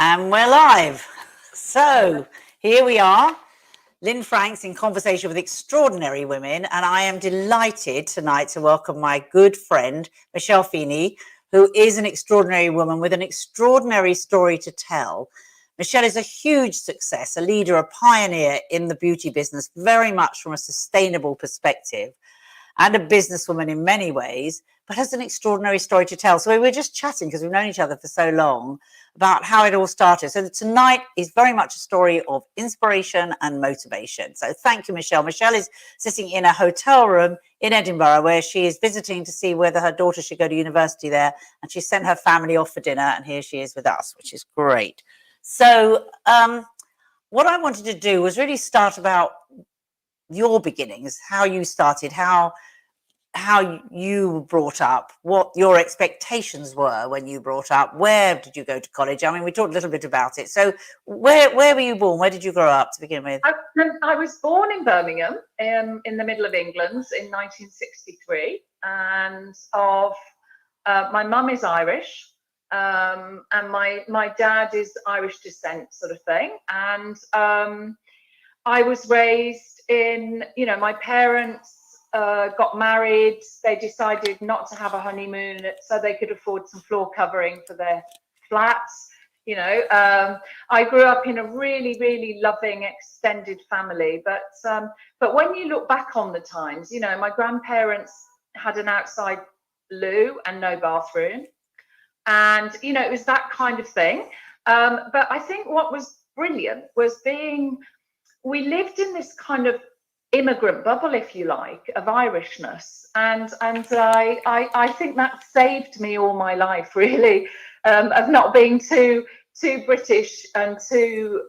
And we're live. So here we are, Lynne Franks in conversation with extraordinary women. And I am delighted tonight to welcome my good friend, Michelle Feeney, who is an extraordinary woman with an extraordinary story to tell. Michelle is a huge success, a leader, a pioneer in the beauty business, very much from a sustainable perspective, and a businesswoman in many ways, but has an extraordinary story to tell. So we were just chatting, because we've known each other for so long, about how it all started. So tonight is very much a story of inspiration and motivation. So thank you, Michelle. Michelle is sitting in a hotel room in Edinburgh where she is visiting to see whether her daughter should go to university there. And she sent her family off for dinner, and here she is with us, which is great. So what I wanted to do was really start about your beginnings, how you started, how you were brought up, what your expectations were when you brought up, where did you go to college? I mean, we talked a little bit about it. So where were you born? Where did you grow up to begin with? I was born in Birmingham, in the middle of England in 1963, and my mum is Irish, and my dad is Irish descent, sort of thing. And I was raised in, my parents got married. They decided not to have a honeymoon so they could afford some floor covering for their flats. I grew up in a really, really loving extended family. But when you look back on the times, my grandparents had an outside loo and no bathroom. And, it was that kind of thing. But I think what was brilliant was we lived in this kind of immigrant bubble, if you like, of Irishness, and I think that saved me all my life, really, of not being too British and too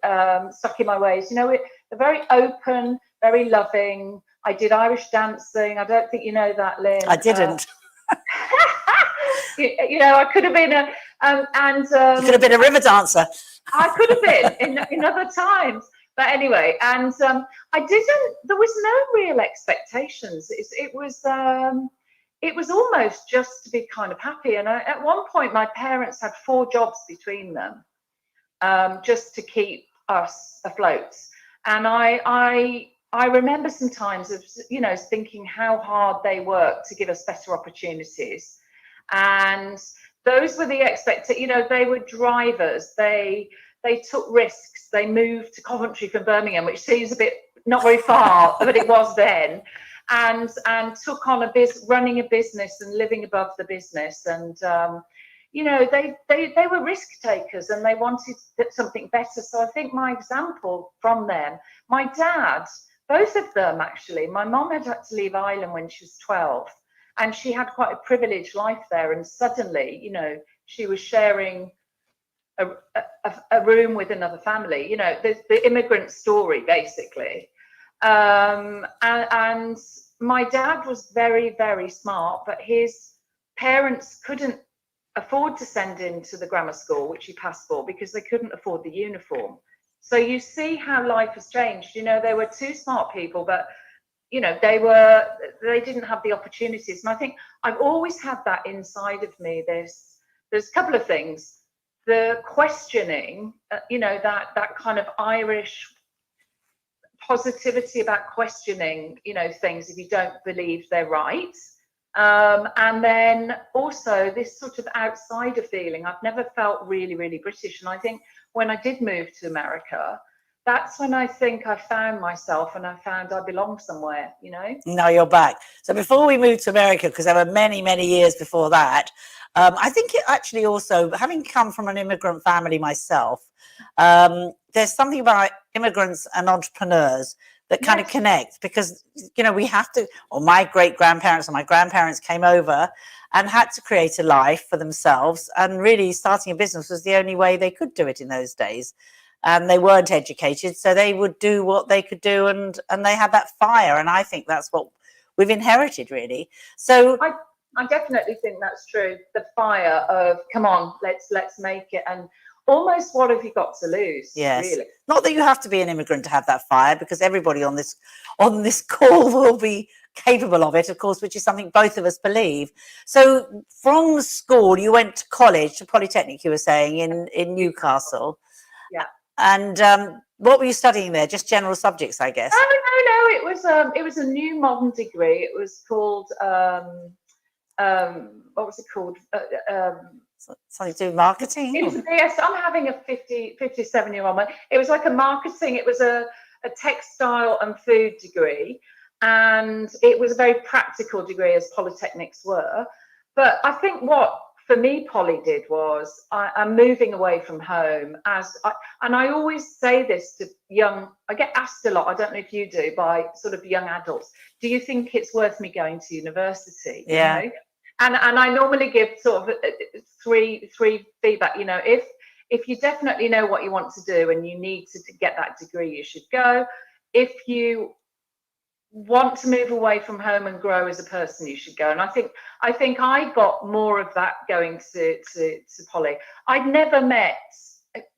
stuck in my ways. They're very open, very loving. I did Irish dancing. I don't think you know that, Lynne. I didn't. I could have been you could have been a river dancer. I could have been in other times. But anyway, and there was no real expectations. It was almost just to be kind of happy. And at one point, my parents had 4 jobs between them, just to keep us afloat. And I remember some times of, thinking how hard they worked to give us better opportunities. And those were the expectations. They were drivers. They took risks. They moved to Coventry from Birmingham, which seems a bit not very far, but it was then, and took on running a business and living above the business. And they were risk takers, and they wanted something better. So I think my example from them, my dad, both of them actually. My mom had to leave Ireland when she was 12, and she had quite a privileged life there. And suddenly, she was sharing a room with another family, the immigrant story, basically. And my dad was very, very smart, but his parents couldn't afford to send him to the grammar school, which he passed for, because they couldn't afford the uniform. So you see how life has changed. They were 2 smart people, but they didn't have the opportunities. And I think I've always had that inside of me. There's a couple of things. The questioning, that kind of Irish positivity about questioning, things if you don't believe they're right. And then also this sort of outsider feeling. I've never felt really, really British. And I think when I did move to America, that's when I think I found myself, and I found I belong somewhere, Now you're back. So before we moved to America, because there were many, many years before that, I think it actually also, having come from an immigrant family myself, there's something about immigrants and entrepreneurs that kind of connect, because, we have to, or my great-grandparents and my grandparents came over and had to create a life for themselves. And really starting a business was the only way they could do it in those days. And they weren't educated, so they would do what they could do, and they had that fire. And I think that's what we've inherited, really. So I definitely think that's true. The fire of, come on, let's make it. And almost, what have you got to lose? Yes. Really. Not that you have to be an immigrant to have that fire, because everybody on this call will be capable of it, of course, which is something both of us believe. So from school, you went to college, to Polytechnic, you were saying, in Newcastle. Yeah. And what were you studying there? Just general subjects, I guess. No. It was a new modern degree. It was called what was it called? Something to do with marketing? It was a BS. I'm having a 57-year-old man. It was like a marketing. It was a textile and food degree, and it was a very practical degree, as polytechnics were. But I think what for me Polly did was I'm moving away from home, and I always say this to I get asked a lot, I don't know if you do, by sort of young adults, do you think it's worth me going to university? Yeah. You know? And I normally give sort of three feedback. You know, if you definitely know what you want to do and you need to get that degree, you should go. If you want to move away from home and grow as a person, you should go. And I think I got more of that going to Polly. I'd never met,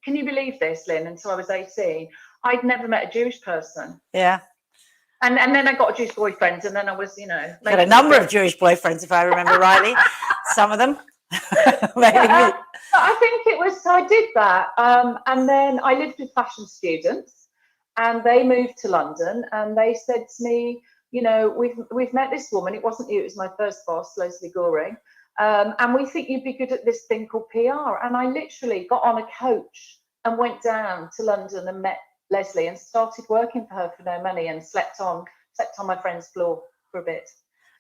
can you believe this, Lynn, until I was 18, I'd never met a Jewish person. Yeah. And then I got a Jewish boyfriend, and then I was, you know, got a number of Jewish boyfriends, if I remember rightly. Some of them. Maybe. I think it was, so I did that. And then I lived with fashion students, and they moved to London, and they said to me, you know, we've met this woman. It wasn't you, it was my first boss, Leslie Goring. And we think you'd be good at this thing called PR. And I literally got on a coach and went down to London and met Leslie and started working for her for no money, and slept on my friend's floor for a bit.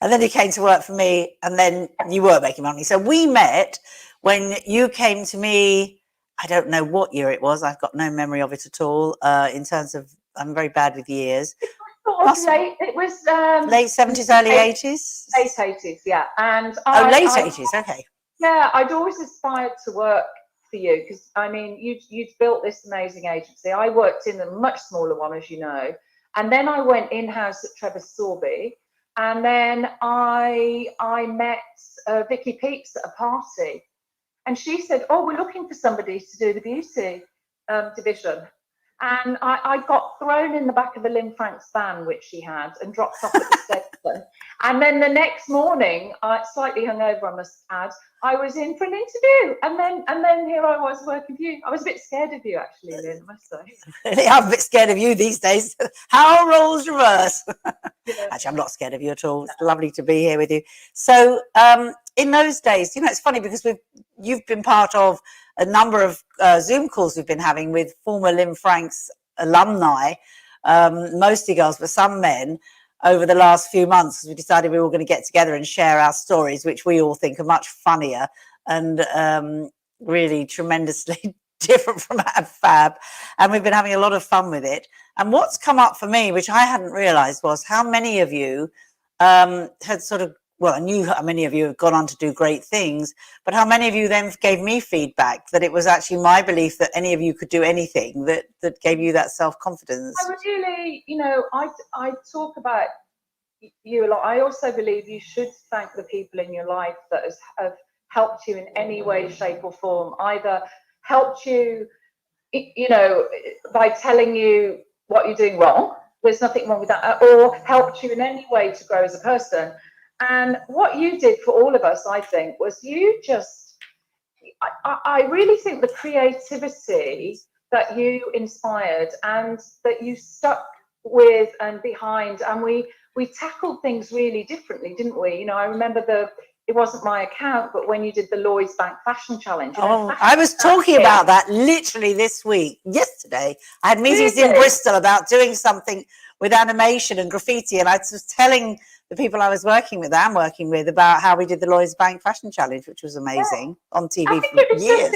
And then you came to work for me, and then you were making money. So we met when you came to me. I don't know what year it was. I've got no memory of it at all. In terms of, I'm very bad with years. It was late 70s, early 80s? Late 80s, yeah. And late 80s, okay. Yeah, I'd always aspired to work for you, because I mean, you'd built this amazing agency. I worked in a much smaller one, as you know, and then I went in-house at Trevor Sorby, and then I met Vicky Peeps at a party, and she said, "Oh, we're looking for somebody to do the beauty division." And I got thrown in the back of a Lynne Franks van, which she had, and dropped off at the station. And then the next morning, slightly hungover, I must add, I was in for an interview. And then here I was working for you. I was a bit scared of you, actually, Lynn, I must say. I'm a bit scared of you these days. How roles reverse. Yeah. Actually, I'm not scared of you at all. It's lovely to be here with you. So in those days, you know, it's funny because you've been part of a number of Zoom calls we've been having with former Lynne Franks alumni, mostly girls, but some men, over the last few months, because we decided we were going to get together and share our stories, which we all think are much funnier and really tremendously different from fab. And we've been having a lot of fun with it. And what's come up for me, which I hadn't realized, was how many of you had sort of, well, I knew how many of you have gone on to do great things, but how many of you then gave me feedback that it was actually my belief that any of you could do anything, that gave you that self-confidence. I really, you know, I talk about you a lot. I also believe you should thank the people in your life that have helped you in any way, shape or form, either helped you, you know, by telling you what you're doing wrong, there's nothing wrong with that, or helped you in any way to grow as a person. And what you did for all of us, I think, was you just, I really think the creativity that you inspired and that you stuck with and behind, and we tackled things really differently, didn't we? You know, I remember it wasn't my account, but when you did the Lloyds Bank Fashion Challenge. Oh, I was talking about that literally yesterday. I had meetings in Bristol about doing something with animation and graffiti, and I was telling the people I was working with, about how we did the Lloyds Bank Fashion Challenge, which was amazing on TV for years.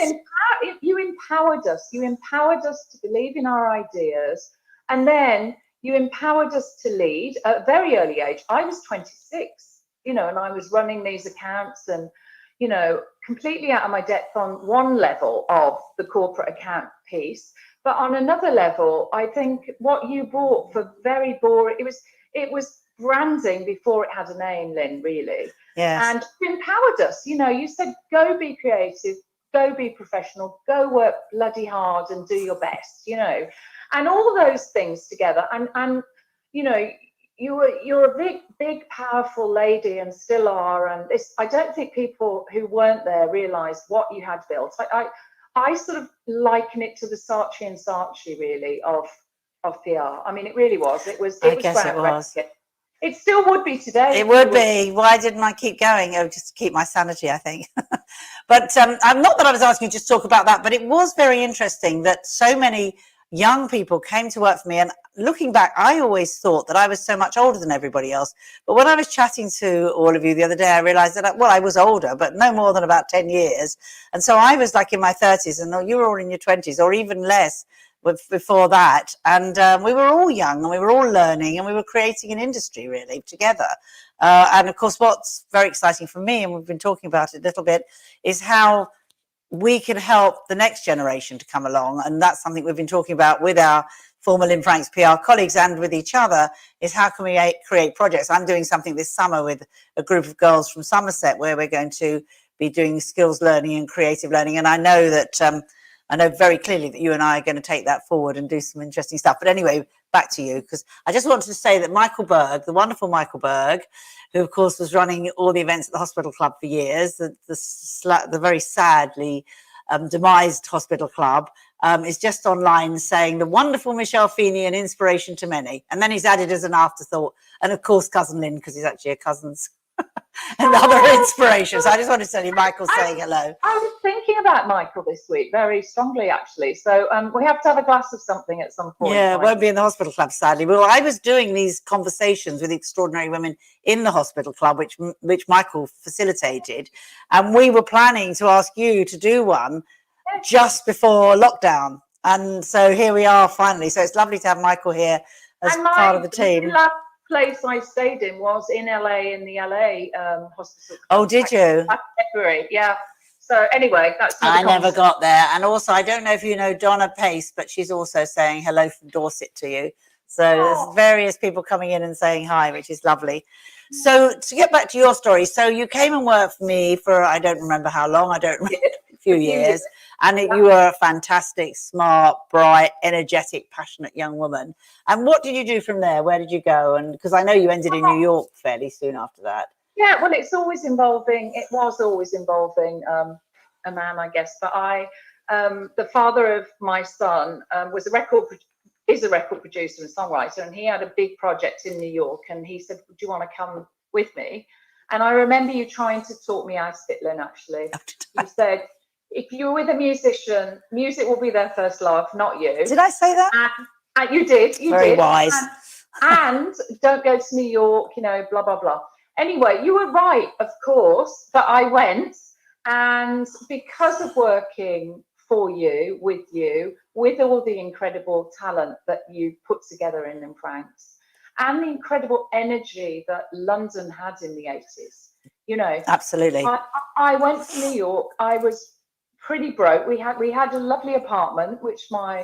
You empowered us. You empowered us to believe in our ideas, and then you empowered us to lead at a very early age. I was 26, you know, and I was running these accounts and, you know, completely out of my depth on one level of the corporate account piece. But on another level, I think what you brought for very boring, it was branding before it had a name, Lynn, really. Yes. And you empowered us. You know, you said, go be creative, go be professional, go work bloody hard and do your best, you know. And all those things together. And you know, you're a big, powerful lady, and still are. And I don't think people who weren't there realised what you had built. I sort of liken it to the Saatchi and Saatchi, really, of PR. I mean, it really was. It was groundbreaking. It still would be today. It would be. Why didn't I keep going? Oh, just to keep my sanity, I think. But I'm not that I was asking you to just talk about that, but it was very interesting that so many young people came to work for me. And looking back, I always thought that I was so much older than everybody else. But when I was chatting to all of you the other day, I realized that, I was older, but no more than about 10 years. And so I was like in my 30s, and you were all in your 20s or even less before that. And we were all young, and we were all learning, and we were creating an industry really together. And of course, what's very exciting for me, and we've been talking about it a little bit, is how we can help the next generation to come along. And that's something we've been talking about with our former Lynne Franks PR colleagues and with each other, is how can we create projects. I'm doing something this summer with a group of girls from Somerset where we're going to be doing skills learning and creative learning. And I know that I know very clearly that you and I are going to take that forward and do some interesting stuff. But anyway, back to you, because I just wanted to say that Michael Berg, the wonderful Michael Berg, who of course was running all the events at the Hospital Club for years, the very sadly demised Hospital Club, is just online saying the wonderful Michelle Feeney, an inspiration to many. And then he's added as an afterthought, and of course cousin Lynne, because he's actually a cousin's another inspiration. So I just wanted to tell you, Michael saying hello. I was thinking about Michael this week very strongly, actually. So we have to have a glass of something at some point. Yeah, it won't be in the Hospital Club, sadly. Well, I was doing these conversations with extraordinary women in the Hospital Club, which Michael facilitated, and we were planning to ask you to do one just before lockdown. And so here we are finally. So it's lovely to have Michael here as part of the team. Place I stayed in was in LA, in the LA hospital. Oh, did you? February, yeah. So anyway, that's. I never got there, and also I don't know if you know Donna Pace, but she's also saying hello from Dorset to you. So there's various people coming in and saying hi, which is lovely. So to get back to your story, so you came and worked for me for I don't remember how long. I don't remember. Few years, and you were a fantastic, smart, bright, energetic, passionate young woman. And what did you do from there? Where did you go? And because I know you ended in New York fairly soon after that. Yeah, well, it was always involving a man, I guess. But the father of my son is a record producer and songwriter, and he had a big project in New York, and he said, "Do you want to come with me?" And I remember you trying to talk me out of it, Lynne, actually. You said, if you're with a musician, music will be their first love, not you. Did I say that? And you did. You Very did. wise. And don't go to New York, blah, blah, blah. Anyway, you were right, of course, but I went. And because of working for you, with all the incredible talent that you put together in Lynne Franks, and the incredible energy that London had in the 80s, Absolutely. I went to New York. I was pretty broke. We had a lovely apartment which my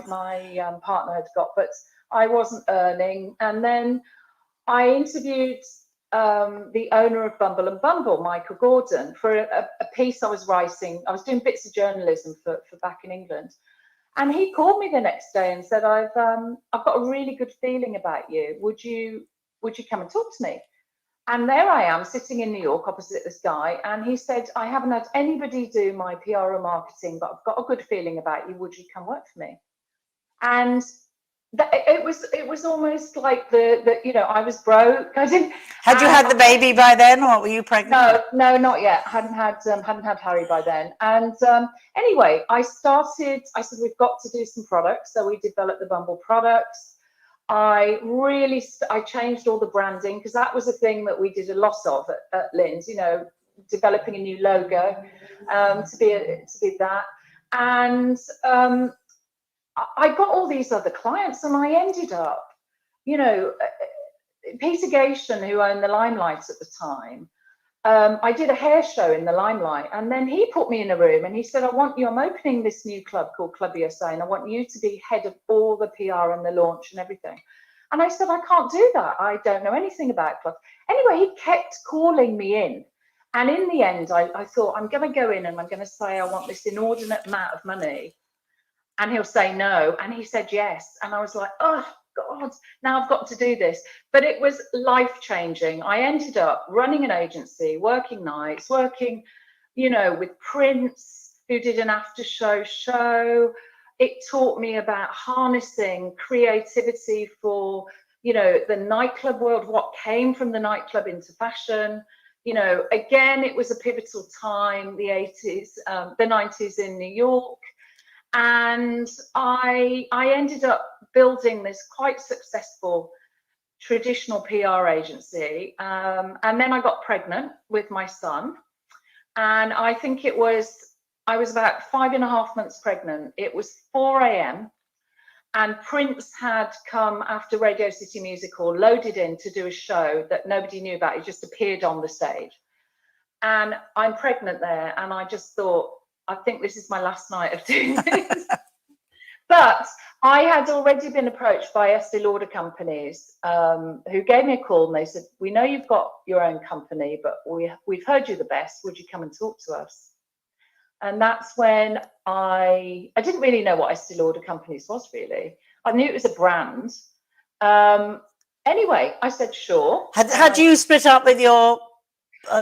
partner had got, but I wasn't earning. And then I interviewed the owner of Bumble and Bumble, Michael Gordon, for a piece I was writing. I was doing bits of journalism for back in England, and he called me the next day and said, "I've got a really good feeling about you. Would you come and talk to me?" And there I am sitting in New York opposite this guy. And he said, "I haven't had anybody do my PR or marketing, but I've got a good feeling about you. Would you come work for me?" And it was almost like I was broke. I didn't. Had you had the baby by then, or were you pregnant? No, not yet. Hadn't had Harry by then. And anyway, I said, we've got to do some products. So we developed the Bumble products. I changed all the branding, because that was a thing that we did a lot of at Lynne's, developing a new logo to be that. And I got all these other clients, and I ended up, Peter Gation, who owned the Limelight at the time, I did a hair show in the Limelight, and then he put me in a room and he said, I'm opening this new club called Club USA, and I want you to be head of all the PR and the launch and everything. And I said, I can't do that. I don't know anything about clubs. Anyway, he kept calling me in. And in the end, I thought, I'm going to go in and I'm going to say, I want this inordinate amount of money. And he'll say no. And he said yes. And I was like, oh, God, now I've got to do this. But it was life-changing. I ended up running an agency, working nights, working, with Prince, who did an after-show show. It taught me about harnessing creativity for, the nightclub world, what came from the nightclub into fashion. Again, it was a pivotal time, the 80s, the 90s in New York. And I ended up building this quite successful traditional PR agency. And then I got pregnant with my son. And I think I was about 5.5 months pregnant. It was 4 a.m. And Prince had come after Radio City Music Hall, loaded in to do a show that nobody knew about. He just appeared on the stage. And I'm pregnant there. And I just thought, I think this is my last night of doing this. But I had already been approached by Estee Lauder companies who gave me a call, and they said, we know you've got your own company, but we've heard you the best. Would you come and talk to us? And that's when I didn't really know what Estee Lauder companies was, really. I knew it was a brand. Anyway, I said, sure. Had you split up with your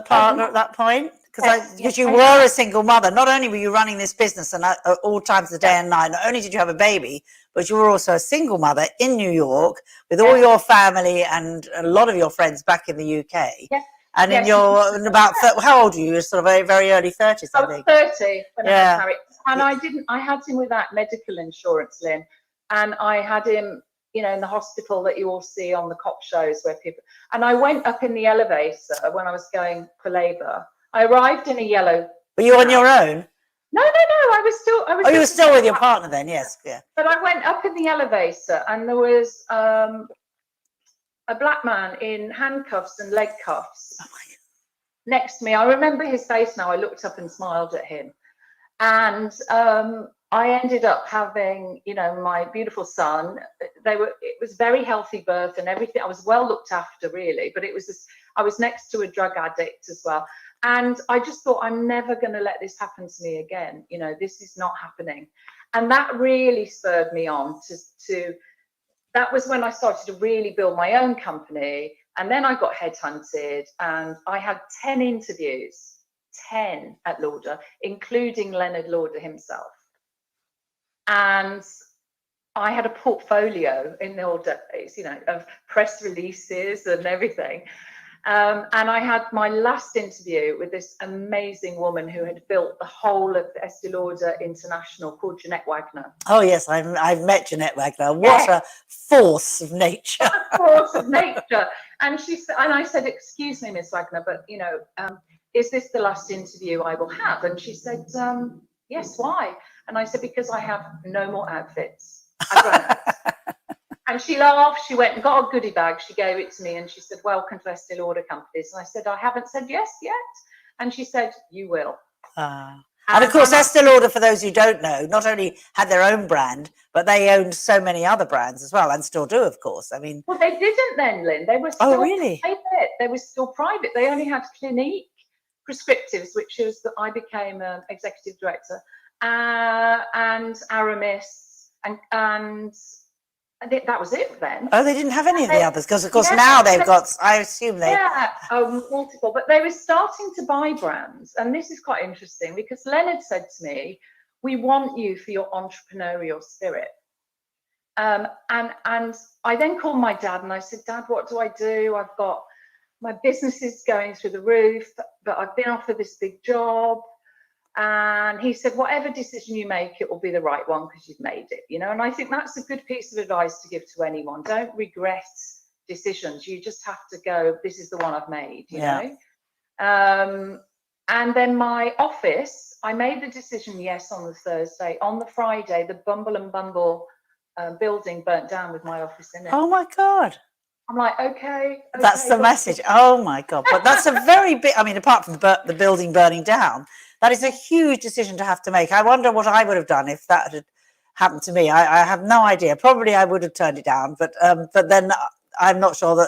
partner at that point? Because you were a single mother. Not only were you running this business and at all times of the day and night, not only did you have a baby, but you were also a single mother in New York with all your family and a lot of your friends back in the UK. Yes. And in how old are you? You're sort of very, very early 30s, I think. I was 30 when I had Harry. And I had him without medical insurance, Lynn. And I had him, in the hospital that you all see on the cop shows where people, and I went up in the elevator when I was going for labour. I arrived in a yellow. Were you on your own? No. I was still. Oh, you were still with your partner then? Yes. Yeah. But I went up in the elevator, and there was a black man in handcuffs and leg cuffs next to me. I remember his face now. I looked up and smiled at him, and I ended up having, my beautiful son. It was very healthy birth and everything. I was well looked after, really, but I was next to a drug addict as well. And I just thought, I'm never going to let this happen to me again. This is not happening. And that really spurred me on that was when I started to really build my own company. And then I got headhunted, and I had 10 interviews, 10 at Lauder, including Leonard Lauder himself. And I had a portfolio in the old days, of press releases and everything. And I had my last interview with this amazing woman who had built the whole of Estee Lauder International, called Jeanette Wagner. Oh, yes, I've met Jeanette Wagner. What a force of nature. A force of nature. And I said, excuse me, Miss Wagner, but, is this the last interview I will have? And she said, yes, why? And I said, because I have no more outfits. I've run out. And she laughed. She went and got a goodie bag. She gave it to me, and she said, welcome to Estee Lauder companies. And I said, I haven't said yes yet. And she said, you will. And of course, Estee Lauder, for those who don't know, not only had their own brand, but they owned so many other brands as well, and still do, of course. I mean, well, they didn't then, Lynn. They were still really? private. They were still private. They only had Clinique Prescriptives, which was that I became an executive director, and Aramis, and that was it then. Oh, they didn't have any of the others, because of course now they've got, I assume they... Yeah, multiple, but they were starting to buy brands. And this is quite interesting, because Leonard said to me, we want you for your entrepreneurial spirit. And I then called my dad and I said, Dad, what do I do? I've got, my business is going through the roof, but I've been offered this big job. And he said, whatever decision you make, it will be the right one because you've made it, and I think that's a good piece of advice to give to anyone. Don't regret decisions. You just have to go, this is the one I've made, you know. And then my office, I made the decision, yes, on the Thursday. On the Friday, the Bumble and Bumble building burnt down with my office in it. Oh my God. I'm like, okay. That's the message. Oh my God. But that's a very big, I mean, apart from the building burning down, that is a huge decision to have to make. I wonder what I would have done if that had happened to me. I have no idea. Probably I would have turned it down, but then I'm not sure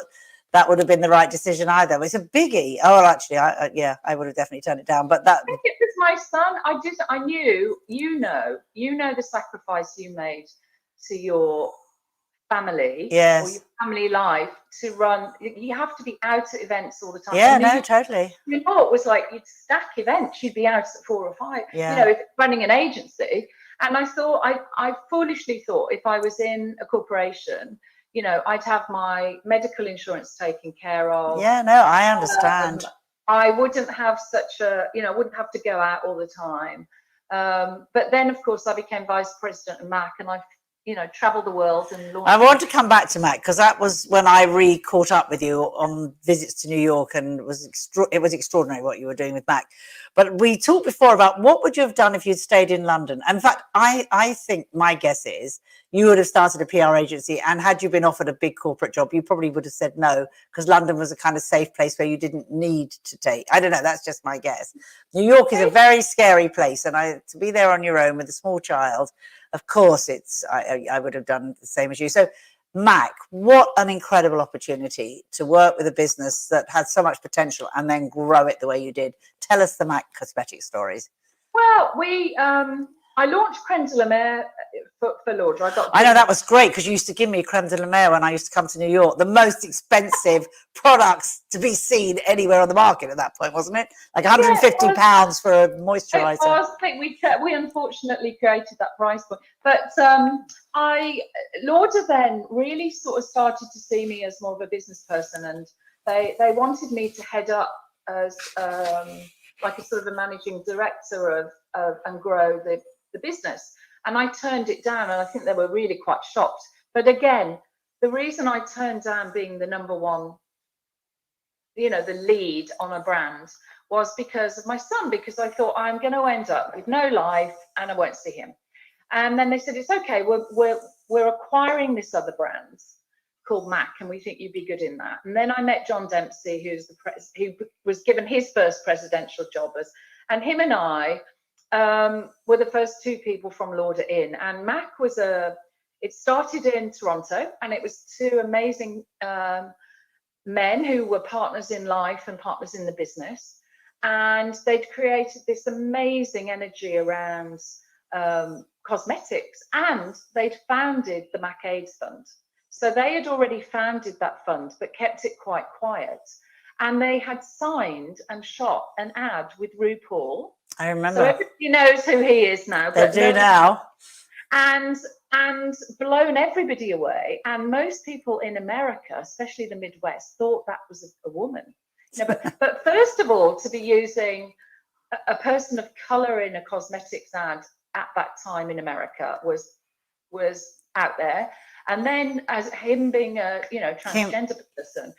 that would have been the right decision either. It's a biggie. Oh, well, actually, I would have definitely turned it down. But that, I think it was my son. I knew, the sacrifice you made to your family or Yes. your family life to run. You have to be out at events all the time. Yeah, And no, totally. New York was like, you'd stack events, you'd be out at 4 or 5, Yeah. you know, if running an agency. And I thought, I foolishly thought if I was in a corporation, you know, I'd have my medical insurance taken care of. Yeah, no, I understand. I wouldn't have such a, you know, I wouldn't have to go out all the time. But then, of course, I became vice president of MAC, and I, you know, traveled the world and launched. I want to come back to Mac because that was when I caught up with you on visits to New York, and it was extraordinary what you were doing with Mac. But we talked before about what would you have done if you'd stayed in London. In fact, I think my guess is you would have started a PR agency, and had you been offered a big corporate job, you probably would have said no, because London was a kind of safe place where you didn't need to take. I don't know. That's just my guess. New York is a very scary place, and to be there on your own with a small child. Of course, I would have done the same as you. So, Mac, what an incredible opportunity to work with a business that had so much potential and then grow it the way you did. Tell us the Mac cosmetic stories. Well, I launched creme de la mer for Laura. I know that was great because you used to give me creme de la mer when I used to come to New York. The most expensive products to be seen anywhere on the market at that point, wasn't it? Like £150 for a moisturizer. It was. I think we unfortunately created that price point. But Lauda then really sort of started to see me as more of a business person, and they wanted me to head up as like a sort of a managing director of and grow the business. And I turned it down, and I think they were really quite shocked. But again, the reason I turned down being the number one, you know, the lead on a brand, was because of my son, because I thought I'm going to end up with no life and I won't see him. And then they said, it's okay, we're acquiring this other brand called MAC, and we think you'd be good in that. And then I met John Dempsey, who was given his first presidential job and him and I were the first two people from Lauda in. And MAC it started in Toronto, and it was two amazing men who were partners in life and partners in the business. And they'd created this amazing energy around cosmetics, and they'd founded the MAC AIDS Fund. So they had already founded that fund, but kept it quite quiet. And they had signed and shot an ad with RuPaul. I remember. So everybody knows who he is now. They do now. And blown everybody away. And most people in America, especially the Midwest, thought that was a woman. You know, but first of all, to be using a person of color in a cosmetics ad at that time in America was out there. And then as him being a transgender person.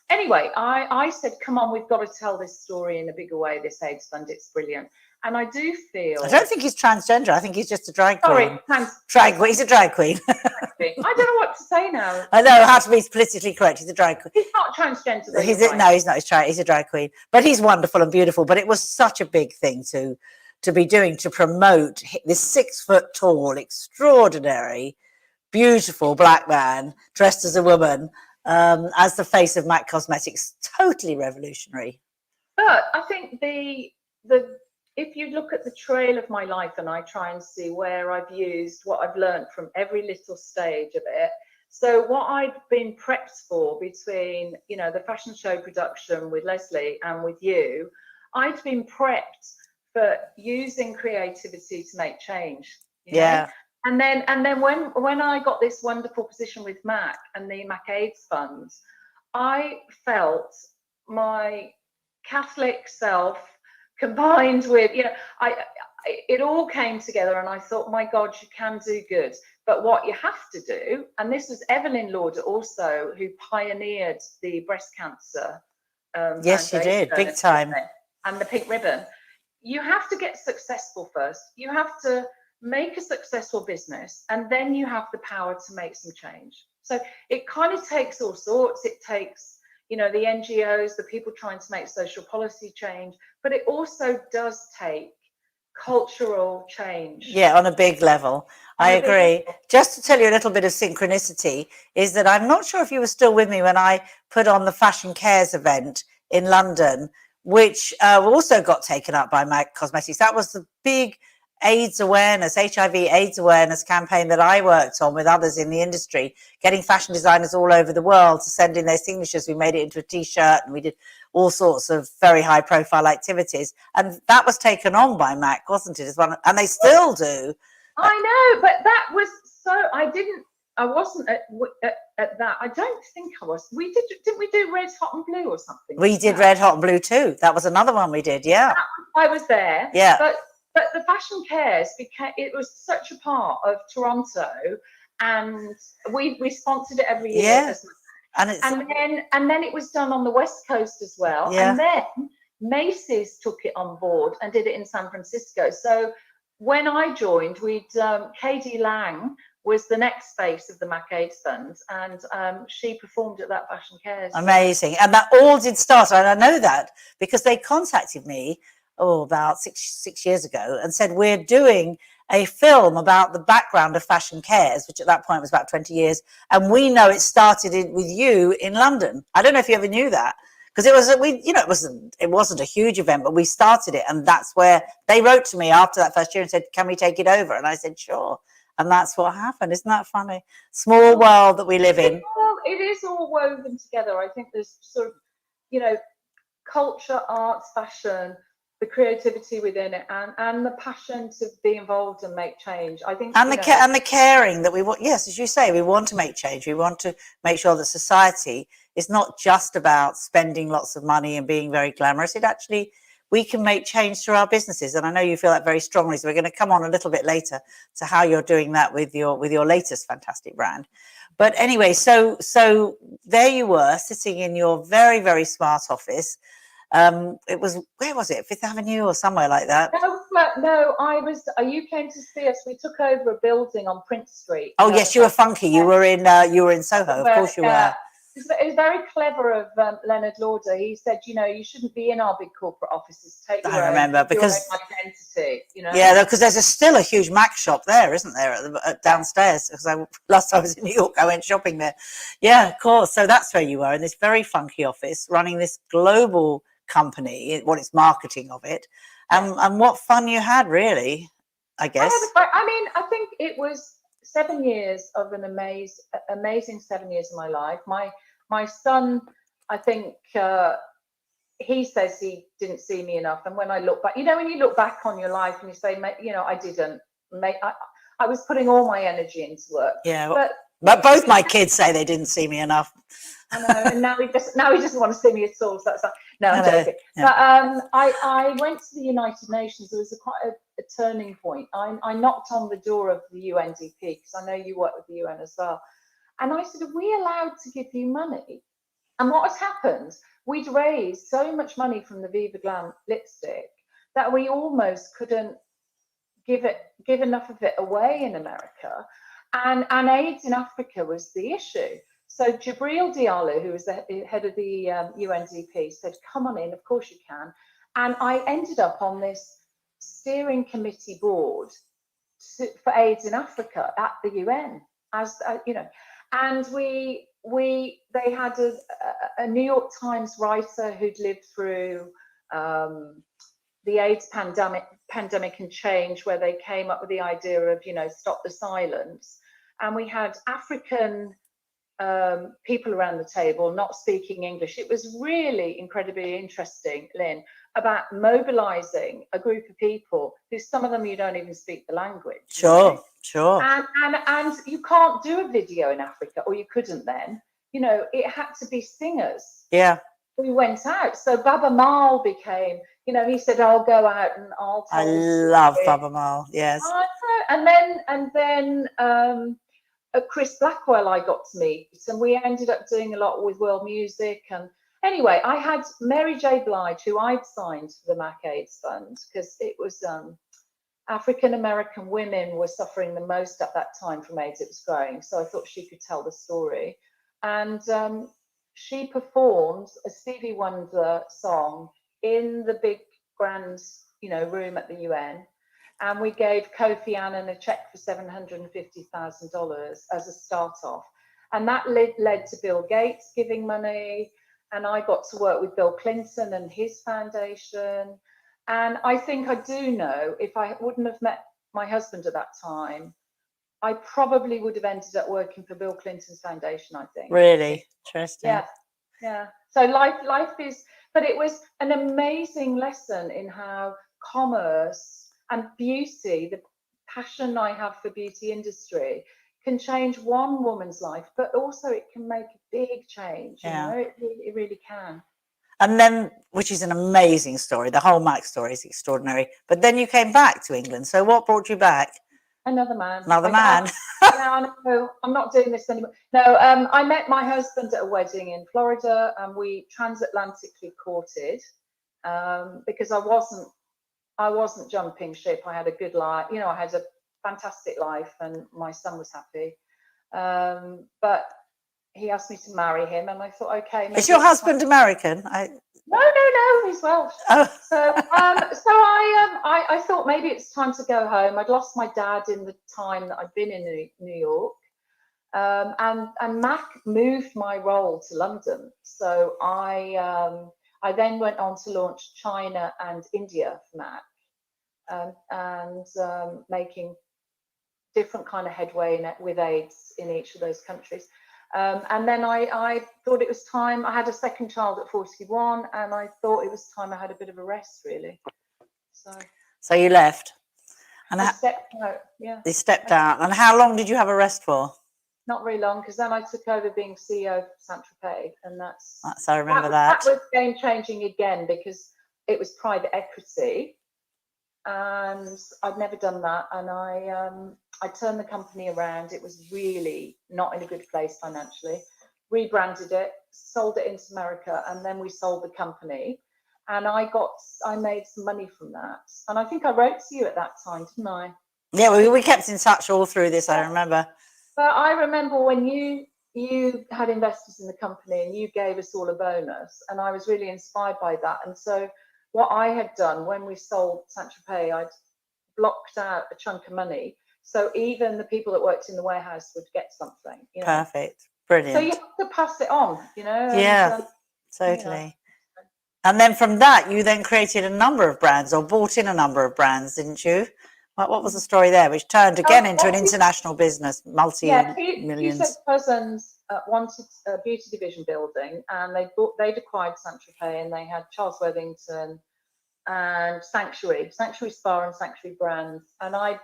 Anyway, I said, come on, we've got to tell this story in a bigger way, this AIDS Fund, it's brilliant. And I do feel... I don't think he's transgender. I think he's just a drag queen. Sorry, he's a drag queen. I don't know what to say now. I know how to be politically correct. He's a drag queen. He's not transgender. No, he's not. He's a drag queen. But he's wonderful and beautiful. But it was such a big thing to be doing, to promote this 6 foot tall, extraordinary, beautiful black man dressed as a woman as the face of MAC Cosmetics. Totally revolutionary. But I think if you look at the trail of my life, and I try and see where I've used what I've learned from every little stage of it. So what I'd been prepped for between, you know, the fashion show production with Leslie and with you, I'd been prepped for using creativity to make change. Yeah. And then when I got this wonderful position with MAC and the MAC AIDS Fund, I felt my Catholic self combined with, you know, it all came together, and I thought, my God, you can do good. But what you have to do, and this was Evelyn Lauder also, who pioneered the breast cancer. Yes, she did, big time. And the pink ribbon. You have to get successful first. You have to make a successful business, and then you have the power to make some change. So it kind of takes all sorts. It takes, you know, the NGOs, the people trying to make social policy change, but it also does take cultural change. Yeah, on a big level. I agree. Just to tell you a little bit of synchronicity is that I'm not sure if you were still with me when I put on the Fashion Cares event in London, which also got taken up by MAC Cosmetics. That was the big AIDS awareness, HIV/AIDS awareness campaign that I worked on with others in the industry, getting fashion designers all over the world to send in their signatures. We made it into a t-shirt and we did all sorts of very high profile activities. And that was taken on by MAC, wasn't it? As one, and they still do. I know, but that was so, I wasn't at that. I don't think I was. Didn't we do Red, Hot and Blue or something? We did Red, Hot and Blue too. That was another one we did, yeah. I was there. Yeah. But the Fashion Cares it was such a part of Toronto, and we sponsored it every year. Yeah. And then it was done on the West Coast as well. Yeah. And then Macy's took it on board and did it in San Francisco. So when I joined, Katie Lang was the next face of the MAC AIDS Fund, and she performed at that Fashion Cares. Amazing. And that all did start, and I know that because they contacted me about six years ago and said, we're doing a film about the background of Fashion Cares, which at that point was about 20 years. And we know it started with you in London. I don't know if you ever knew that, because it wasn't a huge event, but we started it. And that's where they wrote to me after that first year and said, can we take it over? And I said, sure. And that's what happened. Isn't that funny? Small world that we live in. It is all woven together. I think there's sort of, culture, arts, fashion, the creativity within it, and the passion to be involved and make change. I think, and the caring that we want. Yes, as you say, we want to make change. We want to make sure that society is not just about spending lots of money and being very glamorous. It actually, we can make change through our businesses, and I know you feel that very strongly. So we're going to come on a little bit later to how you're doing that with your latest fantastic brand. But anyway, so there you were sitting in your very, very smart office. Where was it? Fifth Avenue or somewhere like that? No, you came to see us. We took over a building on Prince Street. Oh yes, you were funky. You were in Soho. Of course you were. It was very clever of Leonard Lauder. He said, you shouldn't be in our big corporate offices. Take your own identity. Yeah, because there's still a huge Mac shop there, isn't there, downstairs? Because last time I was in New York, I went shopping there. Yeah, of course. So that's where you were, in this very funky office, running this global company, what it's marketing of it, and what fun you had, really, I guess. I think it was 7 years of an amazing 7 years of my life. My son, I think he says he didn't see me enough, and when I look back, when you look back on your life and you say, I didn't make, I was putting all my energy into work. Yeah, but both my kids say they didn't see me enough. I know, and now he doesn't want to see me at all. So that's no, I'm joking. Yeah. But I went to the United Nations. There was quite a turning point. I knocked on the door of the UNDP, because I know you work with the UN as well. And I said, are we allowed to give you money? And what has happened? We'd raised so much money from the Viva Glam lipstick that we almost couldn't give enough of it away in America. And AIDS in Africa was the issue. So Jibril Diallo, who was the head of the UNDP, said, come on in, of course you can. And I ended up on this steering committee board for AIDS in Africa at the UN, and they had a New York Times writer who'd lived through the AIDS pandemic and change, where they came up with the idea of, stop the silence. And we had African people around the table not speaking English. It was really incredibly interesting, Lynn, about mobilizing a group of people who, some of them, you don't even speak the language. Sure. And you can't do a video in Africa, or you couldn't then. It had to be singers. Yeah. We went out. So Baba Mal became, he said, I'll go out and I'll tell I love Baba Mal. Yes. And then Chris Blackwell I got to meet, and we ended up doing a lot with world music. And anyway, I had Mary J. Blige, who I'd signed for the MAC AIDS Fund, because it was African American women were suffering the most at that time from AIDS. It was growing, so I thought she could tell the story. And she performed a Stevie Wonder song in the big grand room at the UN. And we gave Kofi Annan a check for $750,000 as a start off. And that led to Bill Gates giving money. And I got to work with Bill Clinton and his foundation. And I think I do know, if I wouldn't have met my husband at that time, I probably would have ended up working for Bill Clinton's foundation, I think. Really interesting. Yeah, yeah. So life is, but it was an amazing lesson in how commerce and beauty, the passion I have for beauty industry, can change one woman's life, but also it can make a big change. You know, it really can. And then, which is an amazing story. The whole Mac story is extraordinary. But then you came back to England. So what brought you back? Another man. Another man. Yeah, I know. I'm not doing this anymore. No, I met my husband at a wedding in Florida, and we transatlantically courted because I wasn't jumping ship. I had a good life. You know, I had a fantastic life, and my son was happy. But he asked me to marry him, and I thought, okay. Is your husband American? No, he's Welsh. Oh. So I thought maybe it's time to go home. I'd lost my dad in the time that I'd been in New York, and Mac moved my role to London. So I then went on to launch China and India for Mac, and making different kind of headway with AIDS in each of those countries. And then I thought it was time. I had a second child at 41, and I thought it was time I had a bit of a rest, really. So you left, and I stepped out. Yeah, you stepped out. And how long did you have a rest for? Not very long, because then I took over being CEO of Saint-Tropez, and I remember that. That was game changing again, because it was private equity, and I'd never done that, and I turned the company around. It was really not in a good place financially. Rebranded it, sold it into America, and then we sold the company. And I made some money from that. And I think I wrote to you at that time, didn't I? Yeah, we kept in touch all through this, I remember. But I remember when you had investors in the company and you gave us all a bonus, and I was really inspired by that. And so what I had done when we sold Saint-Tropez, I'd blocked out a chunk of money. So even the people that worked in the warehouse would get something. You know? Perfect. Brilliant. So you have to pass it on, you know? And, totally. And then from that, you then created a number of brands, or bought in a number of brands, didn't you? What was the story there, which turned again into an international business, multi-millions? Two cousins wanted a beauty division building, and they'd acquired Saint-Tropez, and they had Charles Worthington and Sanctuary Spa and Sanctuary Brands, and I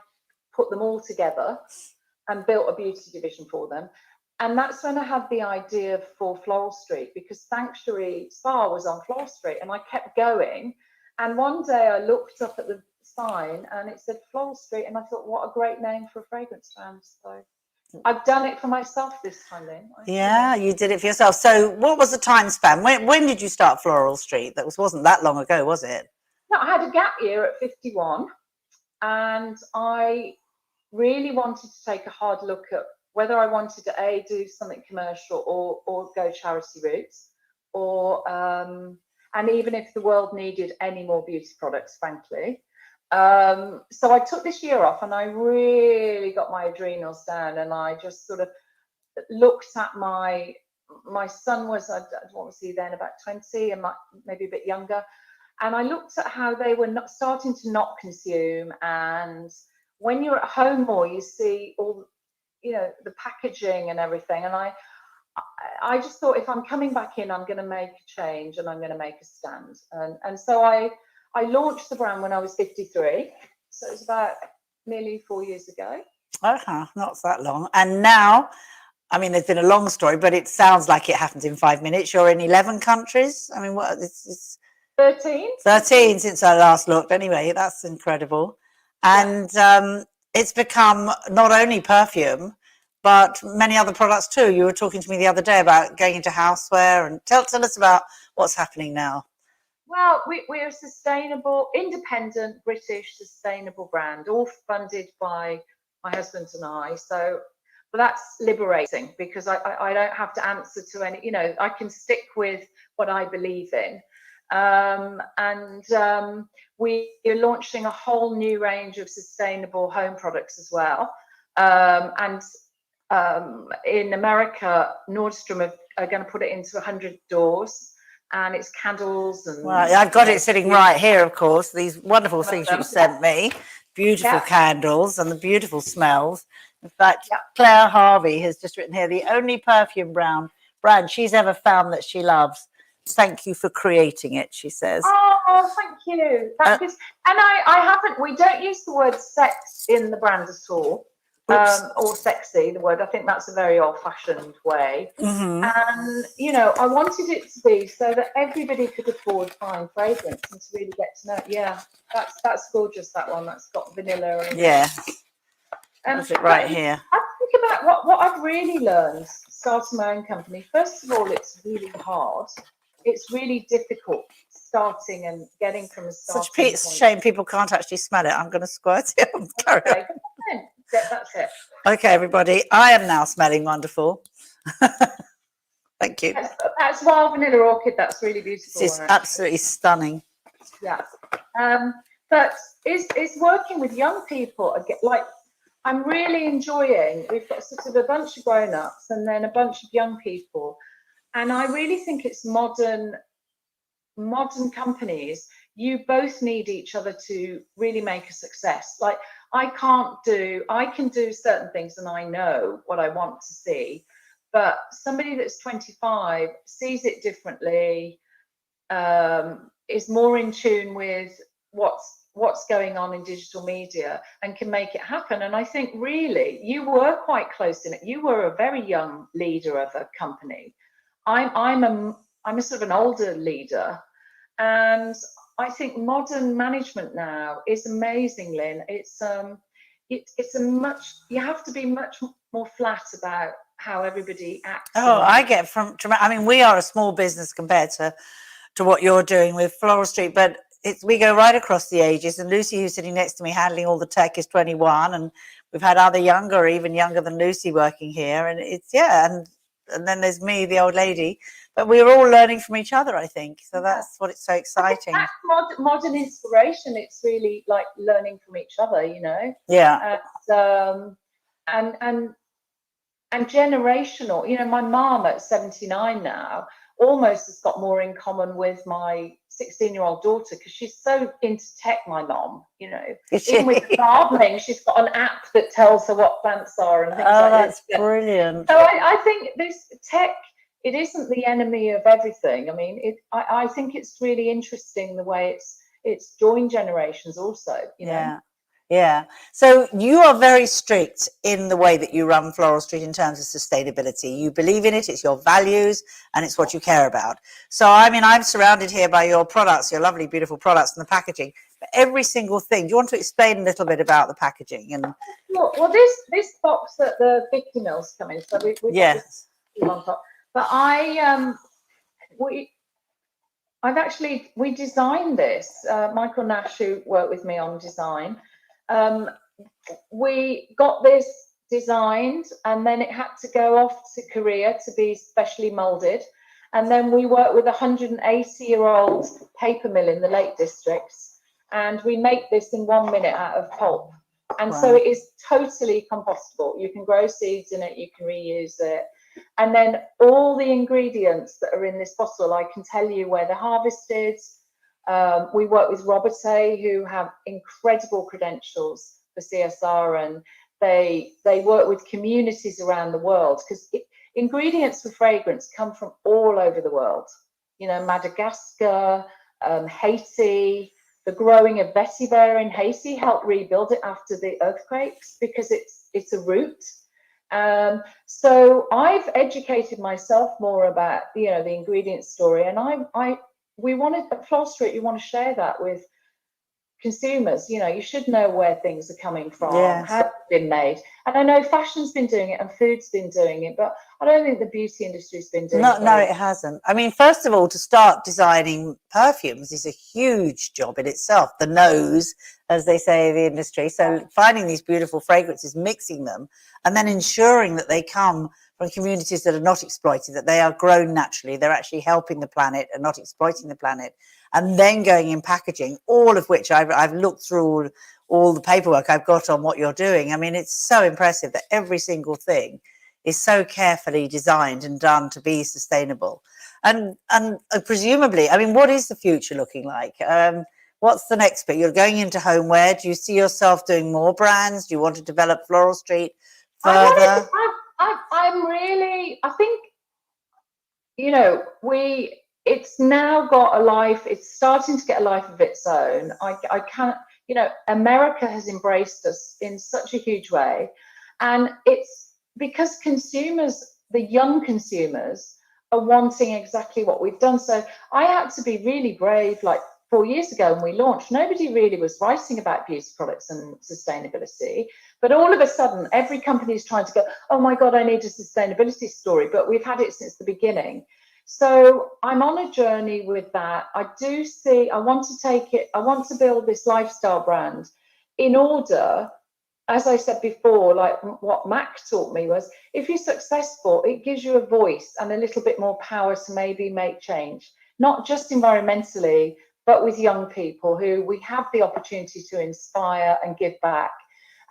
put them all together and built a beauty division for them. And that's when I had the idea for Floral Street, because Sanctuary Spa was on Floral Street, and I kept going. And one day I looked up at the sign and it said Floral Street, and I thought, what a great name for a fragrance brand. So I've done it for myself this time, Lynne. Yeah, you did it for yourself. So what was the time span? When did you start Floral Street? That wasn't that long ago, was it? No, I had a gap year at 51, and I really wanted to take a hard look at whether I wanted to do something commercial or go charity routes, or and even if the world needed any more beauty products, frankly. So I took this year off, and I really got my adrenals down, and I just sort of looked at my son was, what was he then, about 20, and maybe a bit younger, and I looked at how they were starting to not consume. And when you're at home more, you see all, you know, the packaging and everything, and I just thought, if I'm coming back in, I'm going to make a change, and I'm going to make a stand. And so I launched the brand when I was 53, so it was about nearly 4 years ago. Not that long. And now, I mean, there's been a long story, but it sounds like it happened in 5 minutes. You're in 11 countries. I mean, what? It's 13. 13 since I last looked. Anyway, that's incredible. And it's become not only perfume, but many other products too. You were talking to me the other day about going into houseware, and tell us about what's happening now. Well, we're a sustainable, independent, British sustainable brand, all funded by my husband and I. So that's liberating, because I don't have to answer to any, you know, I can stick with what I believe in. We are launching a whole new range of sustainable home products as well. In America, Nordstrom are going to put it into 100 doors, and it's candles and. Well, I've got it sitting right here, of course. These wonderful things you sent me. beautiful Yeah. candles and the beautiful smells. In fact, Yeah. Claire Harvey has just written here, the only perfume brand she's ever found that she loves. Thank you for creating it, she says. Oh, thank you. That is, and I haven't, we don't use the word sex in the brand at all. Or sexy, the word. I think that's a very old-fashioned way. And you know, I wanted it to be so that everybody could afford fine fragrance and to really get to know it. Yeah, that's gorgeous. That one. That's got vanilla. And that's it right here. I think about what I've really learned starting my own company. First of all, it's really hard. It's really difficult starting and getting from a starting point. Such a shame people can't actually smell it. I'm going to squirt it. Okay, that's it. Okay, everybody. I am now smelling wonderful. Thank you. That's wild vanilla orchid. That's really beautiful. It's absolutely stunning. Yeah. But it's working with young people. Like, I'm really enjoying. We've got sort of a bunch of grown-ups and then a bunch of young people, and I really think it's modern companies. You both need each other to really make a success. Like, I can do certain things and I know what I want to see, but somebody that's 25 sees it differently, is more in tune with what's going on in digital media and can make it happen. And I think really you were quite close in it. You were a very young leader of a company. I'm a sort of an older leader, and I think modern management now is amazing, Lynn. It's a much, you have to be much more flat about how everybody acts. Oh, I get I mean, we are a small business compared to what you're doing with Floral Street, but we go right across the ages. And Lucy, who's sitting next to me handling all the tech, is 21, and we've had other younger, even younger than Lucy, working here. And it's and then there's me, the old lady. But we're all learning from each other, I think. So that's what it's so exciting. That's modern inspiration. It's really like learning from each other, you know. Yeah. And generational. You know, my mom at 79 now almost has got more in common with my 16-year-old daughter, because she's so into tech, my mom, you know. Even with gardening, she's got an app that tells her what plants are and things like that's brilliant. So I think this tech, it isn't the enemy of everything. I mean, I think it's really interesting the way it's joined generations also, you know. Yeah. So you are very strict in the way that you run Floral Street in terms of sustainability. You believe in it, it's your values, and it's what you care about. So, I mean, I'm surrounded here by your products, your lovely, beautiful products and the packaging. But every single thing, do you want to explain a little bit about the packaging? And well, this box that the 50 mils come in, so we yes. On top. But we designed this. Michael Nash, who worked with me on design, we got this designed, and then it had to go off to Korea to be specially molded, and then we worked with a 180-year-old paper mill in the Lake Districts, and we make this in 1 minute out of pulp. And so it is totally compostable. You can grow seeds in it, you can reuse it. And then all the ingredients that are in this bottle, I can tell you where they're harvested. We work with Robertet, who have incredible credentials for CSR, and they work with communities around the world, because ingredients for fragrance come from all over the world. You know, Madagascar, Haiti. The growing of vetiver in Haiti helped rebuild it after the earthquakes, because it's a root. So I've educated myself more about, you know, the ingredient story, and we wanted at Floral Street, you want to share that with consumers. You know, you should know where things are coming from, how it's been made. And I know fashion's been doing it and food's been doing it, but I don't think the beauty industry's been doing it. No, it hasn't. I mean, first of all, to start designing perfumes is a huge job in itself. The nose, as they say in the industry. So finding these beautiful fragrances, mixing them, and then ensuring that they come from communities that are not exploited, that they are grown naturally, they're actually helping the planet and not exploiting the planet, and then going in packaging, all of which I've looked through all the paperwork I've got on what you're doing. I mean, it's so impressive that every single thing is so carefully designed and done to be sustainable. And presumably, I mean, what is the future looking like? What's the next bit? You're going into homeware. Do you see yourself doing more brands? Do you want to develop Floral Street further? I'm really, I think, you know, it's now got a life, it's starting to get a life of its own. I can't, you know, America has embraced us in such a huge way. And it's because consumers, the young consumers, are wanting exactly what we've done. So I had to be really brave, like 4 years ago when we launched, nobody really was writing about beauty products and sustainability. But all of a sudden, every company is trying to go, oh my God, I need a sustainability story. But we've had it since the beginning. So I'm on a journey with that. I do see, I want to take it, I want to build this lifestyle brand in order, as I said before, like what Mac taught me was, if you're successful, it gives you a voice and a little bit more power to maybe make change, not just environmentally, but with young people who we have the opportunity to inspire and give back.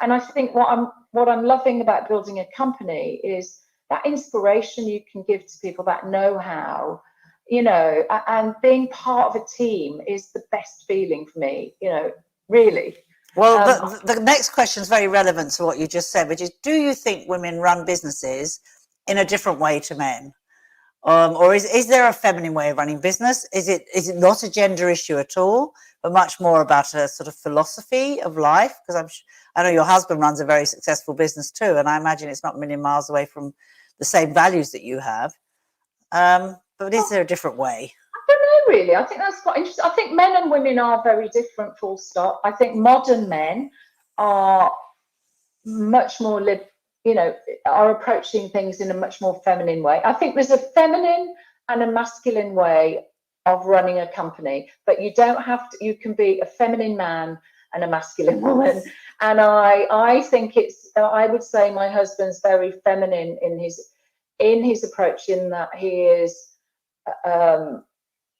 And I think what I'm loving about building a company is that inspiration you can give to people, that know-how, you know, and being part of a team is the best feeling for me, you know, really. Well, the next question is very relevant to what you just said, which is, do you think women run businesses in a different way to men? Or is there a feminine way of running business? Is it not a gender issue at all, but much more about a sort of philosophy of life? Because I know your husband runs a very successful business too, and I imagine it's not a million miles away from the same values that you have. But is there a different way? I don't know, really. I think that's quite interesting. I think men and women are very different, full stop. I think modern men are much more you know, are approaching things in a much more feminine way. I think there's a feminine and a masculine way of running a company, but you don't have to, you can be a feminine man and a masculine woman. And I think I would say my husband's very feminine in his approach, in that he is,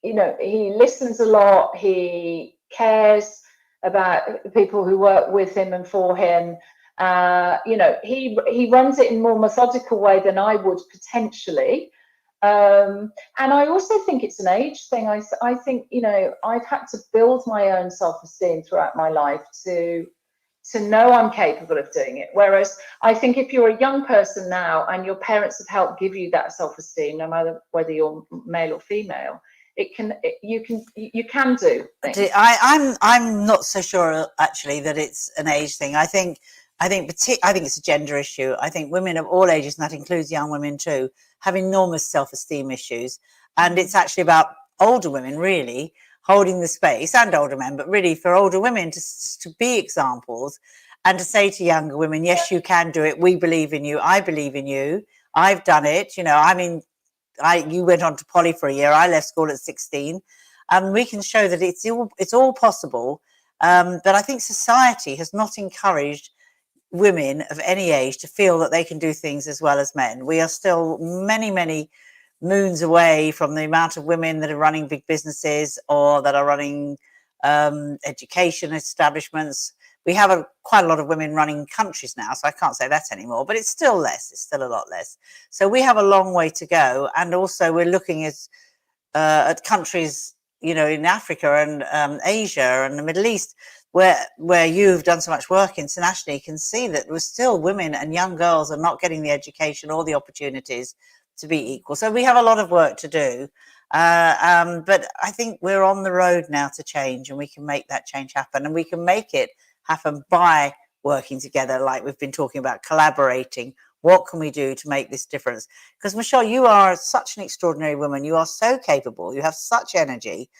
you know, he listens a lot, he cares about the people who work with him and for him. You know, he runs it in a more methodical way than I would potentially. And I also think it's an age thing. I think, you know, I've had to build my own self-esteem throughout my life to know I'm capable of doing it. Whereas I think if you're a young person now and your parents have helped give you that self-esteem, no matter whether you're male or female, you can do things. I'm not so sure actually that it's an age thing. I think it's a gender issue. I think women of all ages, and that includes young women too, have enormous self-esteem issues. And it's actually about older women really holding the space, and older men, but really for older women to be examples and to say to younger women, yes, you can do it. We believe in you. I believe in you. I've done it. You know, I mean, you went on to poly for a year. I left school at 16. And we can show that it's all possible. But I think society has not encouraged women of any age to feel that they can do things as well as men. We are still many, many moons away from the amount of women that are running big businesses or that are running education establishments. We have quite a lot of women running countries now, so I can't say that anymore, but it's still less. It's still a lot less. So we have a long way to go. And also we're looking at countries, you know, in Africa and Asia and the Middle East, where you've done so much work internationally, you can see that we're still, women and young girls are not getting the education or the opportunities to be equal. So we have a lot of work to do. But I think we're on the road now to change, and we can make that change happen, and we can make it happen by working together, like we've been talking about, collaborating. What can we do to make this difference? Because Michelle, you are such an extraordinary woman. You are so capable. You have such energy.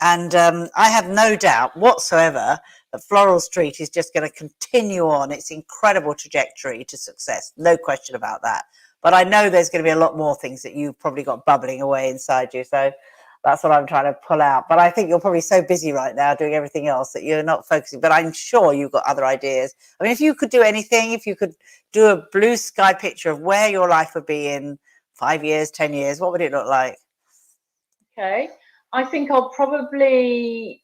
And I have no doubt whatsoever that Floral Street is just going to continue on its incredible trajectory to success. No question about that. But I know there's going to be a lot more things that you've probably got bubbling away inside you. So that's what I'm trying to pull out. But I think you're probably so busy right now doing everything else that you're not focusing. But I'm sure you've got other ideas. I mean, if you could do anything, if you could do a blue sky picture of where your life would be in 5 years, 10 years, what would it look like? Okay. I think I'll probably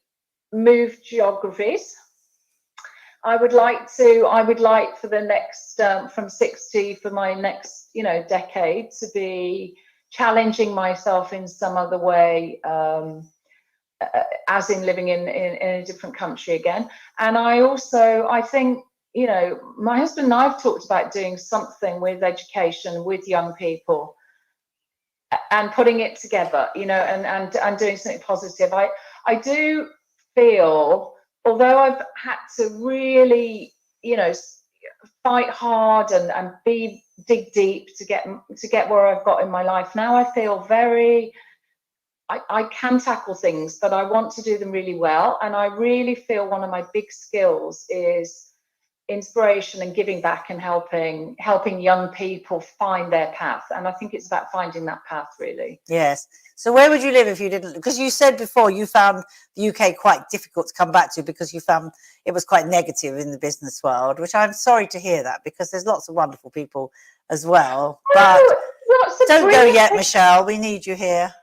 move geographies. I would like for the next, from 60, for my next, you know, decade, to be challenging myself in some other way. as in living in a different country again. And I think, you know, my husband and I have talked about doing something with education, with young people, and putting it together, you know, and doing something positive. I do feel, although I've had to really, you know, fight hard and dig deep to get where I've got in my life now, I feel very, I can tackle things, but I want to do them really well. And I really feel one of my big skills is inspiration and giving back and helping young people find their path. And I think it's about finding that path, really. Yes. So where would you live if you didn't? Because you said before you found the UK quite difficult to come back to because you found it was quite negative in the business world, which I'm sorry to hear that, because there's lots of wonderful people as well. But don't go yet, Michelle. We need you here.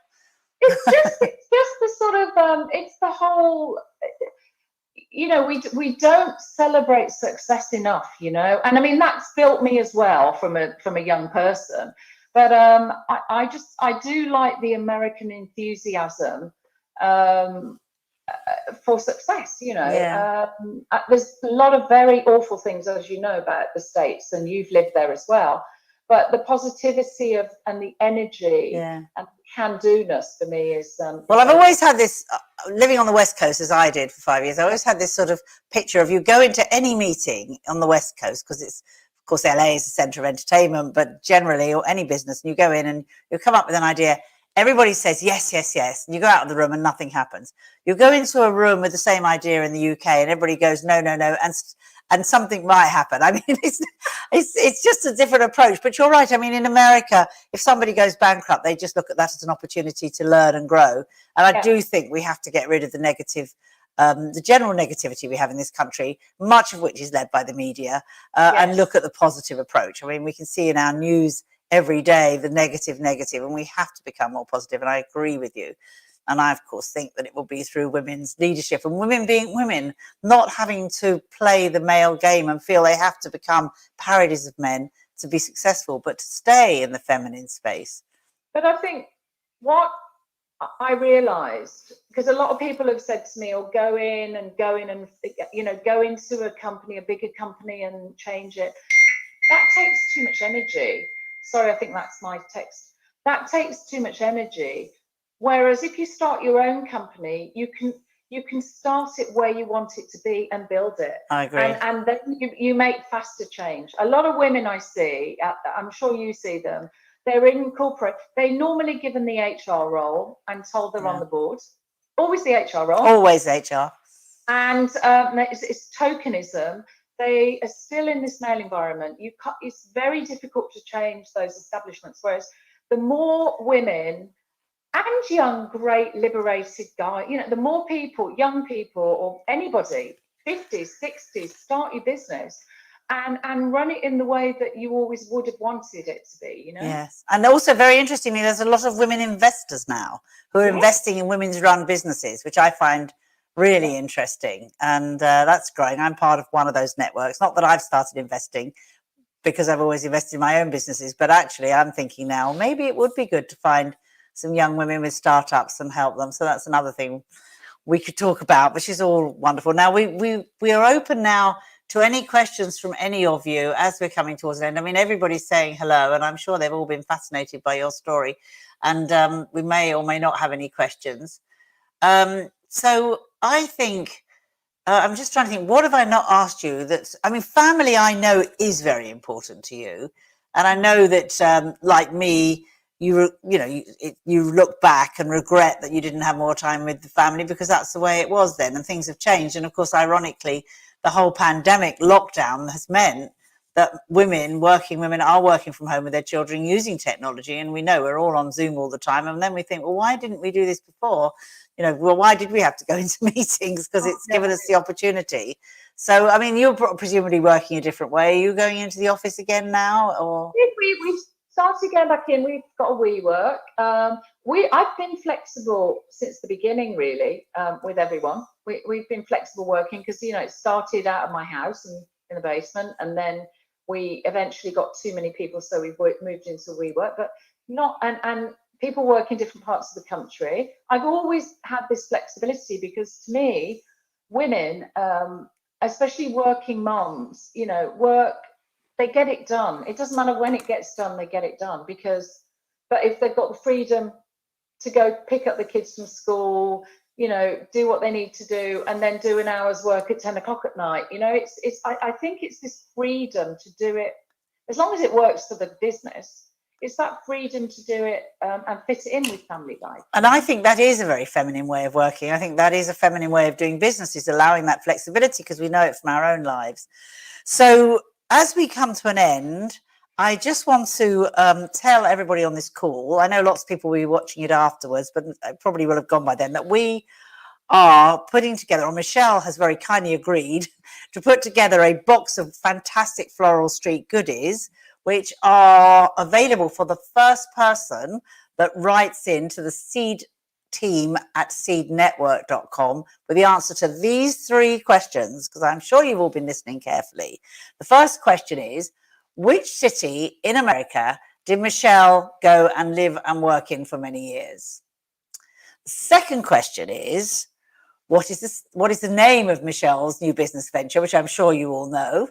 It's just the sort of it's the whole, you know, we don't celebrate success enough, you know, and I mean that's built me as well from a young person. But I do like the American enthusiasm for success, you know. Yeah. There's a lot of very awful things, as you know, about the States, and you've lived there as well. But the positivity and the energy and can-do-ness for me is... well, I've always had this, living on the West Coast as I did for 5 years, I always had this sort of picture of you go into any meeting on the West Coast, because it's, of course, LA is the centre of entertainment, but generally, or any business, and you go in and you come up with an idea, everybody says yes, yes, yes, and you go out of the room and nothing happens. You go into a room with the same idea in the UK and everybody goes, no, no, no, and something might happen. I mean, it's just a different approach. But you're right. I mean, in America, if somebody goes bankrupt, they just look at that as an opportunity to learn and grow. And I do think we have to get rid of the negative, the general negativity we have in this country, much of which is led by the media, and look at the positive approach. I mean, we can see in our news every day the negative, and we have to become more positive. And I agree with you. And I, of course, think that it will be through women's leadership and women being women, not having to play the male game and feel they have to become parodies of men to be successful, but to stay in the feminine space. But I think what I realised, because a lot of people have said to me, "Oh, go in and you know, go into a company, a bigger company, and change it." That takes too much energy. Sorry, I think that's my text. That takes too much energy. Whereas if you start your own company, you can start it where you want it to be and build it. I agree. And then you make faster change. A lot of women I see, I'm sure you see them, they're in corporate. They're normally given the HR role and told they're on the board. Always the HR role. Always HR. And it's tokenism. They are still in this male environment. It's very difficult to change those establishments. Whereas the more women and young, great, liberated guy, you know, the more people, young people, or anybody, 50s, 60s, start your business and run it in the way that you always would have wanted it to be, you know? Yes. And also, very interestingly, there's a lot of women investors now who are investing in women's run businesses, which I find really interesting. And that's growing. I'm part of one of those networks. Not that I've started investing, because I've always invested in my own businesses, but actually I'm thinking now, maybe it would be good to find some young women with startups and help them. So that's another thing we could talk about, which is all wonderful. Now we are open now to any questions from any of you as we're coming towards the end. I mean, everybody's saying hello, and I'm sure they've all been fascinated by your story. And we may or may not have any questions. So I think, I'm just trying to think, what have I not asked you? I mean, family I know is very important to you. And I know that, like me, you look back and regret that you didn't have more time with the family, because that's the way it was then, and things have changed. And of course, ironically, the whole pandemic lockdown has meant that working women are working from home with their children using technology. And we know we're all on Zoom all the time. And then we think, well, why didn't we do this before? You know, well, why did we have to go into meetings? Because it's given us the opportunity. So, I mean, you're presumably working a different way. Are you going into the office again now? Or we started going back in. We've got a WeWork. I've been flexible since the beginning, really, with everyone. We've been flexible working because, you know, it started out of my house and in the basement, and then we eventually got too many people, so we moved into WeWork. But not and people work in different parts of the country. I've always had this flexibility because to me, women, especially working moms, you know, they get it done. It doesn't matter when it gets done, they get it done but if they've got the freedom to go pick up the kids from school, you know, do what they need to do, and then do an hour's work at 10 o'clock at night, you know, I think it's this freedom to do it as long as it works for the business. It's that freedom to do it and fit it in with family life. And I think that is a very feminine way of working. I think that is a feminine way of doing business, is allowing that flexibility, because we know it from our own lives. So as we come to an end, I just want to tell everybody on this call, I know lots of people will be watching it afterwards, but I probably will have gone by then, that we are putting together, or Michelle has very kindly agreed to put together a box of fantastic Floral Street goodies, which are available for the first person that writes into the Seed team at seednetwork.com with the answer to these 3 questions, because I'm sure you've all been listening carefully. The first question is, which city in America did Michelle go and live and work in for many years? The second question is, what is the name of Michelle's new business venture, which I'm sure you all know?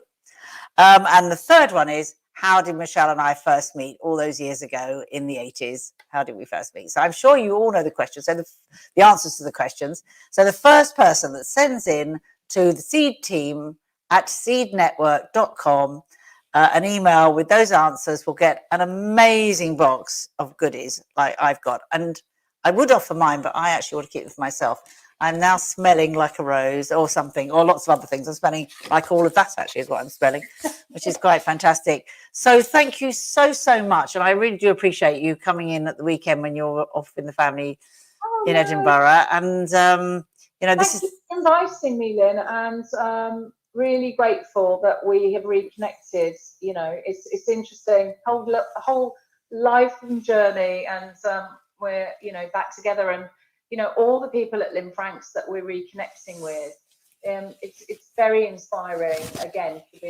And the third one is, how did Michelle and I first meet all those years ago in the 80s? How did we first meet? So I'm sure you all know the questions, so the answers to the questions. So the first person that sends in to the Seed team at seednetwork.com an email with those answers will get an amazing box of goodies like I've got. And I would offer mine, but I actually want to keep it for myself. I'm now smelling like a rose or something, or lots of other things. I'm smelling like all of that, actually, is what I'm smelling, which is quite fantastic. So thank you so, so much. And I really do appreciate you coming in at the weekend when you're off in the family in Edinburgh. And, you know, Thank you for inviting me, Lynne, and really grateful that we have reconnected. You know, it's interesting, whole life and journey, and we're, you know, back together, and you know, all the people at Lynne Franks that we're reconnecting with. It's very inspiring again to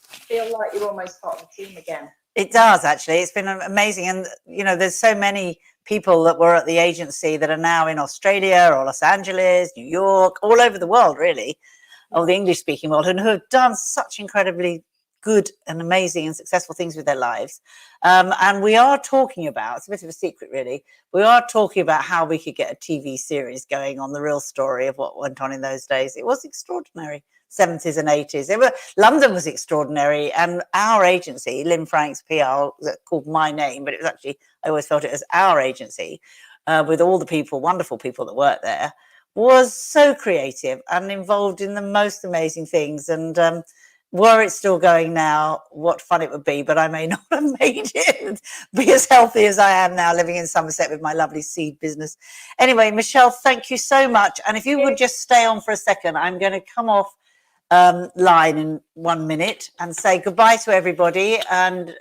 feel like you're almost part of the team again. It does, actually. It's been amazing. And you know, there's so many people that were at the agency that are now in Australia or Los Angeles, New York, all over the world, really, or the English speaking world, and who have done such incredibly good and amazing and successful things with their lives. And we are talking about, it's a bit of a secret really, we are talking about how we could get a TV series going on the real story of what went on in those days. It was extraordinary, 70s and 80s. London was extraordinary, and our agency, Lynne Franks PR, called my name, but it was actually, I always felt it as our agency, with all the people, wonderful people that worked there, was so creative and involved in the most amazing things. And were it still going now, what fun it would be, but I may not have made it be as healthy as I am now, living in Somerset with my lovely seed business. Anyway, Michelle, thank you so much. And if you would just stay on for a second, I'm going to come off line in 1 minute and say goodbye to everybody. And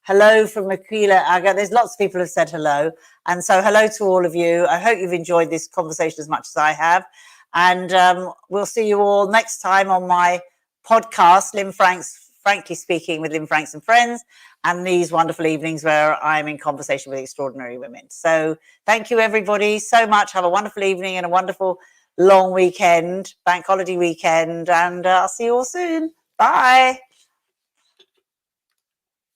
hello from Makila Aga. There's lots of people who have said hello. And so hello to all of you. I hope you've enjoyed this conversation as much as I have. And we'll see you all next time on my podcast, Lynne Franks, Frankly Speaking with Lynne Franks and Friends, and these wonderful evenings where I'm in conversation with extraordinary women. So thank you everybody so much. Have a wonderful evening and a wonderful long weekend, bank holiday weekend, and I'll see you all soon. Bye.